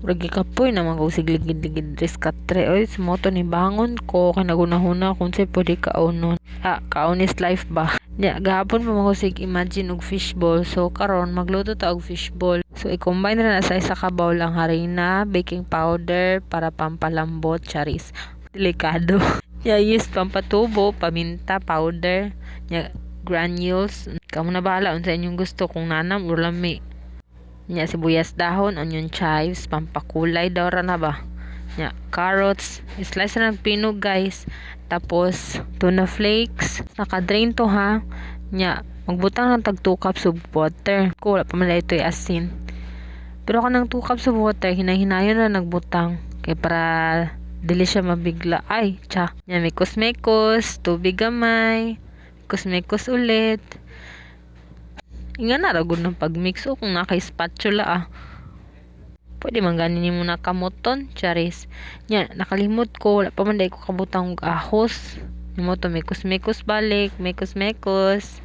Ragi kapoy naman kung sigligid-ligid riskatre. Oy, sumoto ni bangon ko. Kanagunahuna kung sa'y pwede kaunon. Kaon is life ba? Gahapon pa mo sig imagine og fishball. So, karon magluto ta og fishball. So, i-combine na sa isa ka bowl ang harina, baking powder, para pampalambot, charis. Delikado. Use pampatubo, paminta, powder, granules. Kamu na bahala unsa inyong gusto kung nanam o lami. Sibuyas dahon, onion chives, pampakulay daw ra na ba. Carrots, slice na ng pinog guys. Tapos tuna flakes, naka-drain to ha. Magbutang ng tag 2 cups of water. Wala pa man ito asin. Pero kanang 2 cups of water, hinay-hinayon na nagbutang. Kaya para dili siya mabigla. Mekos-mekos, tubig gamay, mekos-mekos ulit. Nga na ragod ng pagmix o kung naka-spatula pwede man ganin mo nakamoton, charis. Nakalimot ko, wala pa man ko kabutang og ahos. Mo to mekos-mekos balik, mekos-mekos.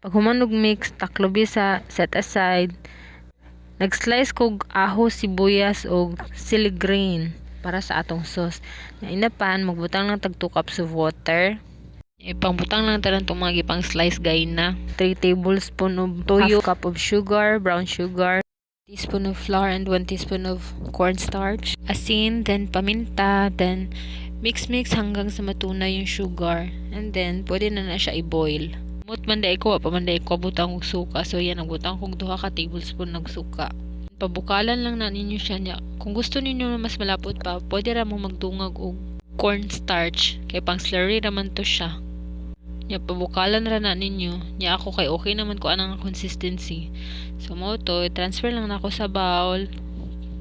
Pag humanog mix, taklobi sa set aside. Nag-slice kog ahos, sibuyas og siligrain para sa atong sauce. Inapan, magbutang ng tag 2 cups of water. Ipangbutang lang talang itong mga gipang slice gayna. 3 tablespoon of toyo, half cup of sugar, brown sugar, teaspoon of flour, and 1 teaspoon of cornstarch. Asin, then paminta, then mix hanggang sa matunay yung sugar. And then, pwede na siya i-boil. Manday ko, pamanday ko butang og suka. So yan, nagbutang kong 2 ka tablespoon ng suka. Pabukalan lang na ninyo siya niya. Kung gusto ninyo mas malapot pa, pwede ra mo magdungag og cornstarch. Kaya pang slurry raman to siya. Pabukalan ra na ninyo. Ako kay okay naman ko anang consistency. So mo to, transfer lang na ako sa bowl.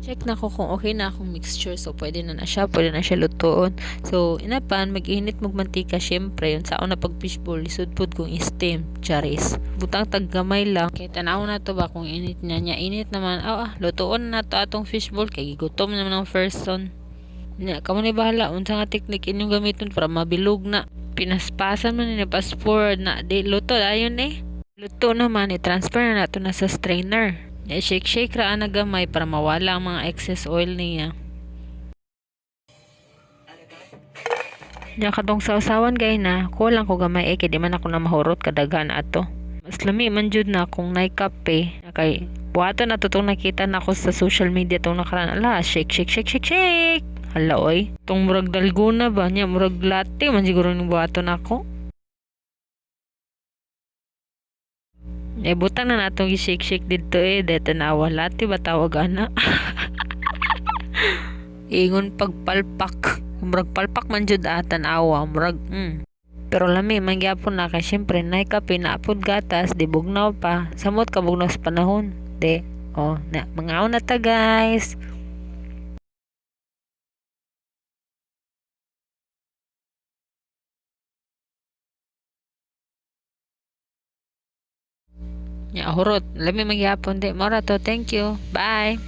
Check na ko kung okay na akong mixture. So pwede na siya lutuon. So inapan, mag-init mantika syempre. Yun saon na pag fishball, lisod pod kung steam, charis. Butang tag gamay lang. Kaya tanaw na to ba kung init niya. Init naman. Lutuon na to atong fishball. Kay gutom naman ang person. Kamo ni bahala unsa nga technique inyong gamiton para mabilog na. Pinaspasan man ni fast forward na di luto ayon luto naman i-transfer na nato na sa strainer. Shake ra na gamay para mawala ang mga excess oil niya. Kadtong sausawan gay na kulang ko gamay kay di man ako na mahurot kadaghan ato. Mas lami man jud na kung nay kape kay buhaton na to nakita na ako sa social media tong nakaraan. Shake. Hala oy, tong murag dalgona ba niya, murag latte man siguro ng buhaton ako. Butang na natong i-shake dito dito na latte ba tawag ana. Ingon pagpalpak, murag palpak man jud tanawa, murag Pero lami man gyapon na kay syempre nay kape na apod gatas, di bugnaw pa. Samot ka bugnaw sa panahon. Mangaon na ta guys. Hurot. Lami magyapon di. Mora to. Thank you. Bye.